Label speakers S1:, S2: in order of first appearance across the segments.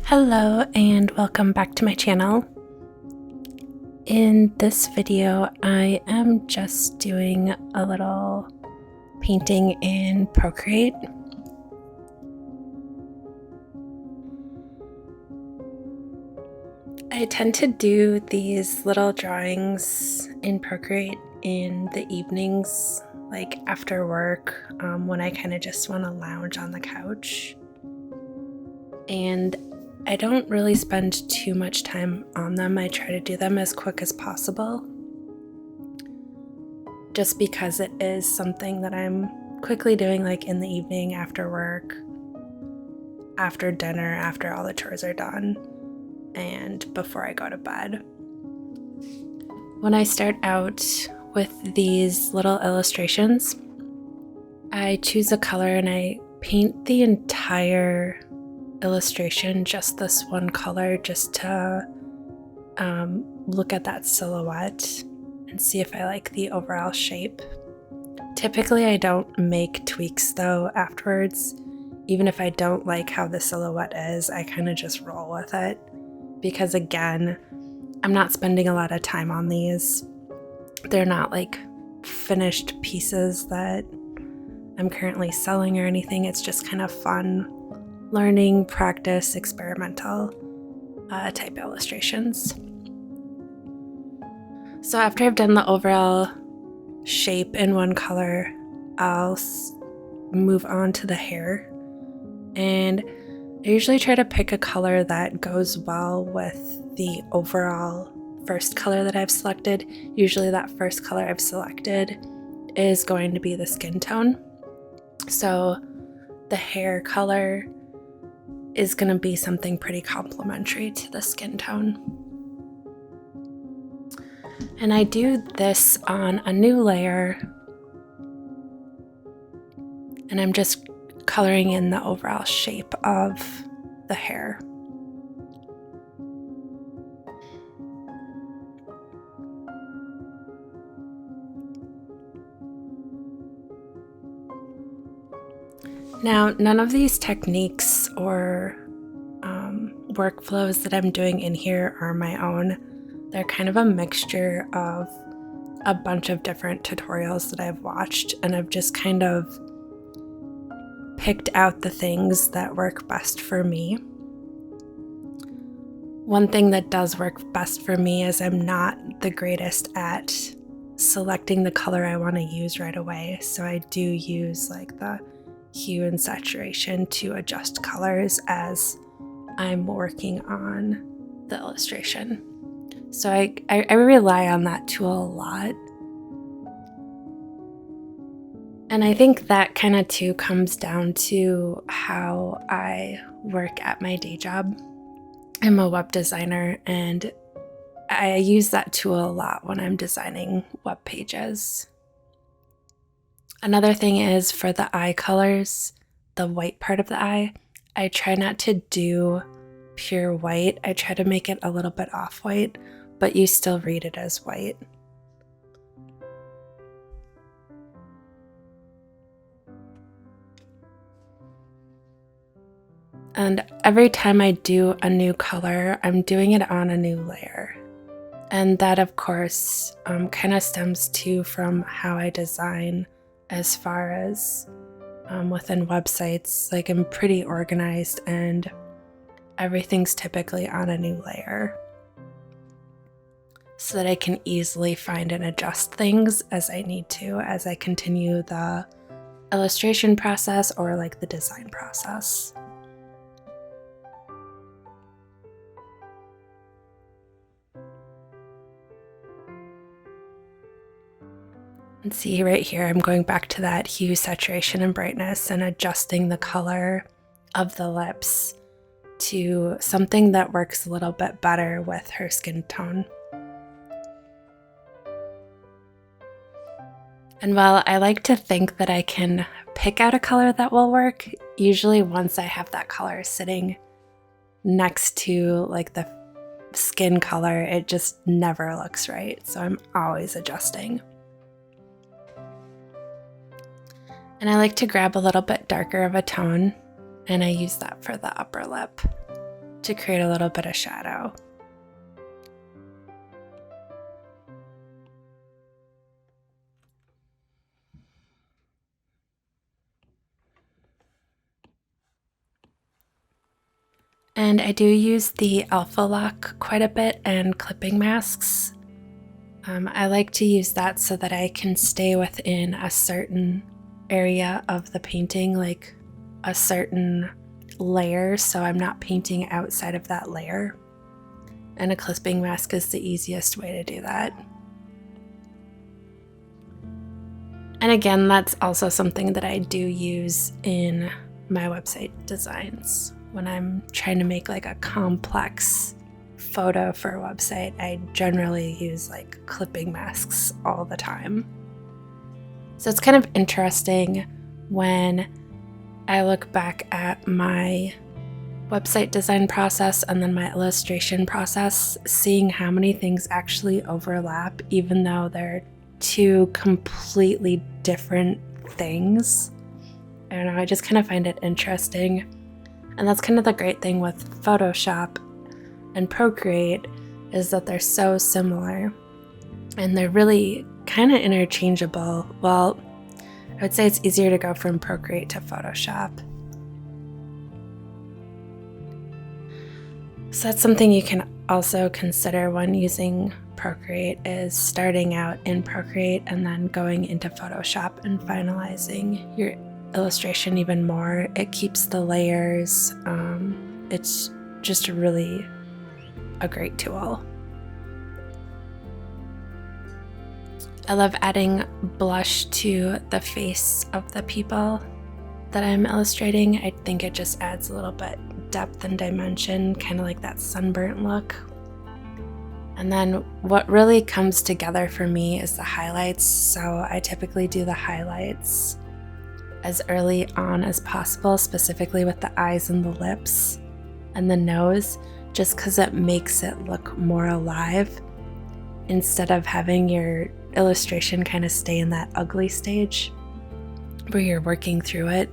S1: Hello and welcome back to my channel. In this video, I am just doing a little painting in Procreate. I tend to do these little drawings in Procreate in the evenings, like after work, when I kind of just want to lounge on the couch. And I don't really spend too much time on them. I try to do them as quick as possible, just because it is something that I'm quickly doing, like in the evening after work, after dinner, after all the chores are done, and before I go to bed. When I start out with these little illustrations, I choose a color and I paint the entire illustration just this one color, just to look at that silhouette and see if I like the overall shape. Typically I don't make tweaks though afterwards. Even if I don't like how the silhouette is, I kind of just roll with it, because again, I'm not spending a lot of time on these. They're not like finished pieces that I'm currently selling or anything. It's just kind of fun learning, practice, experimental type illustrations. So after I've done the overall shape in one color, I'll move on to the hair. And I usually try to pick a color that goes well with the overall first color that I've selected. Usually that first color I've selected is going to be the skin tone. So the hair color is going to be something pretty complementary to the skin tone. And I do this on a new layer, and I'm just coloring in the overall shape of the hair. Now, none of these techniques or workflows that I'm doing in here are my own. They're kind of a mixture of a bunch of different tutorials that I've watched, and I've just kind of picked out the things that work best for me. One thing that does work best for me is I'm not the greatest at selecting the color I want to use right away, so I do use like the hue and saturation to adjust colors as I'm working on the illustration. So I rely on that tool a lot. And I think that kind of too comes down to how I work at my day job. I'm a web designer, and I use that tool a lot when I'm designing web pages. Another thing is for the eye colors, the white part of the eye, I try not to do pure white. I try to make it a little bit off-white, but you still read it as white. And every time I do a new color, I'm doing it on a new layer. And that, of course, kind of stems too from how I design, as far as within websites. Like, I'm pretty organized and everything's typically on a new layer, so that I can easily find and adjust things as I need to, as I continue the illustration process or like the design process. And see right here, I'm going back to that hue, saturation, and brightness and adjusting the color of the lips to something that works a little bit better with her skin tone. And while I like to think that I can pick out a color that will work, usually once I have that color sitting next to like the skin color, it just never looks right. So I'm always adjusting. And I like to grab a little bit darker of a tone, and I use that for the upper lip to create a little bit of shadow. And I do use the Alpha Lock quite a bit and clipping masks. I like to use that so that I can stay within a certain area of the painting, like a certain layer, so I'm not painting outside of that layer. And a clipping mask is the easiest way to do that. And again, that's also something that I do use in my website designs. When I'm trying to make like a complex photo for a website, I generally use like clipping masks all the time. So it's kind of interesting when I look back at my website design process and then my illustration process, seeing how many things actually overlap, even though they're two completely different things. I don't know, I just kind of find it interesting. And that's kind of the great thing with Photoshop and Procreate, is that they're so similar and they're really kind of interchangeable. Well, I would say it's easier to go from Procreate to Photoshop. So that's something you can also consider when using Procreate, is starting out in Procreate and then going into Photoshop and finalizing your illustration even more. It keeps the layers. It's just really a great tool. I love adding blush to the face of the people that I'm illustrating. I think it just adds a little bit depth and dimension, kind of like that sunburnt look. And then what really comes together for me is the highlights. So I typically do the highlights as early on as possible, specifically with the eyes and the lips and the nose, just because it makes it look more alive instead of having your illustration kind of stay in that ugly stage where you're working through it.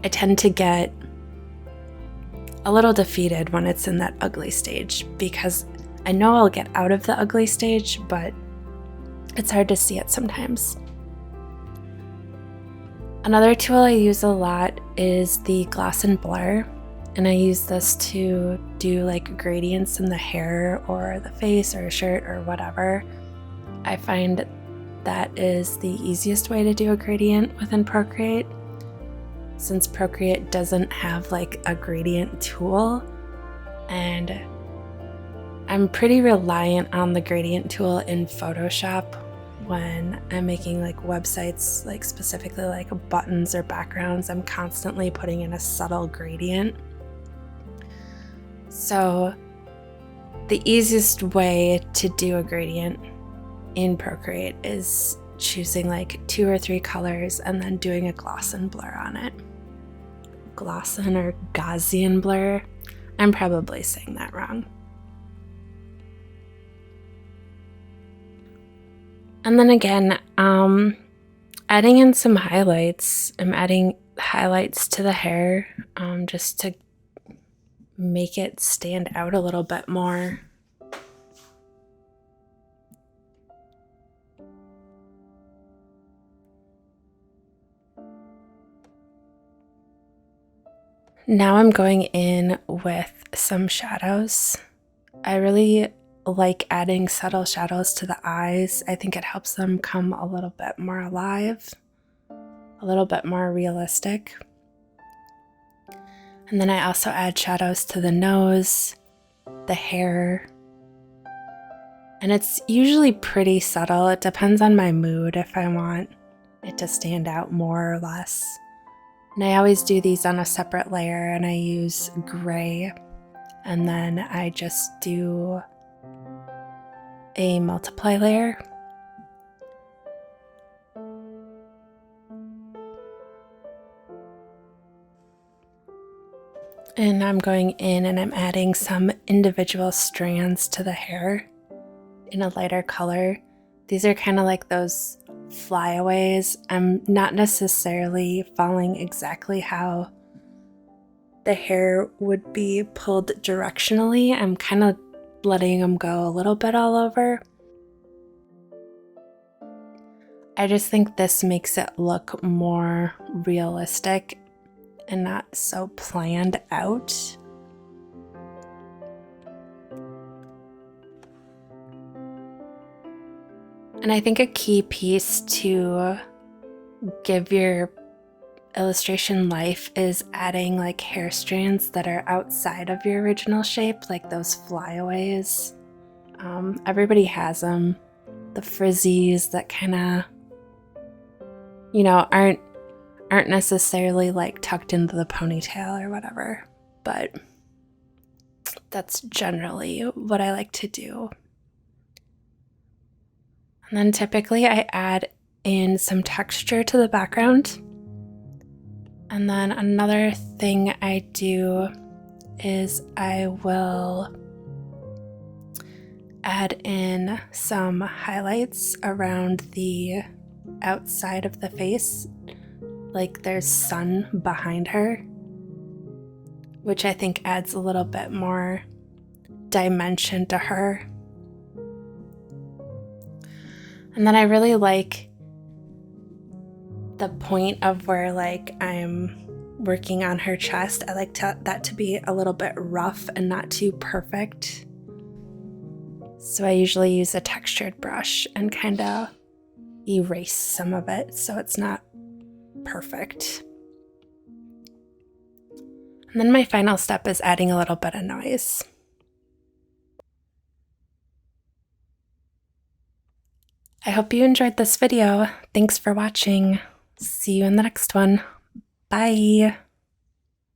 S1: I tend to get a little defeated when it's in that ugly stage, because I know I'll get out of the ugly stage, but it's hard to see it sometimes. Another tool I use a lot is the gloss and blur, and I use this to do like gradients in the hair or the face or a shirt or whatever. I find that is the easiest way to do a gradient within Procreate, since Procreate doesn't have like a gradient tool, and I'm pretty reliant on the gradient tool in Photoshop when I'm making like websites, like specifically like buttons or backgrounds. I'm constantly putting in a subtle gradient. So the easiest way to do a gradient in Procreate is choosing like 2 or 3 colors and then doing a gloss and blur on it. Gaussian or Gaussian blur. I'm probably saying that wrong. And then again, adding in some highlights. I'm adding highlights to the hair just to make it stand out a little bit more. Now I'm going in with some shadows. I really like adding subtle shadows to the eyes. I think it helps them come a little bit more alive, a little bit more realistic. And then I also add shadows to the nose, the hair, and it's usually pretty subtle. It depends on my mood if I want it to stand out more or less. And I always do these on a separate layer, and I use gray, and then I just do a multiply layer. And I'm going in and I'm adding some individual strands to the hair in a lighter color. These are kind of like those flyaways. I'm not necessarily following exactly how the hair would be pulled directionally. I'm kind of letting them go a little bit all over. I just think this makes it look more realistic and not so planned out. And I think a key piece to give your illustration life is adding like hair strands that are outside of your original shape, like those flyaways. Everybody has them. The frizzies that kind of, aren't necessarily like tucked into the ponytail or whatever, but that's generally what I like to do. And then typically I add in some texture to the background. And then another thing I do is I will add in some highlights around the outside of the face, like there's sun behind her, which I think adds a little bit more dimension to her. And then I really like the point of where like I'm working on her chest. I like that to be a little bit rough and not too perfect. So I usually use a textured brush and kind of erase some of it so it's not perfect. And then my final step is adding a little bit of noise. I hope you enjoyed this video. Thanks for watching. See you in the next one. Bye.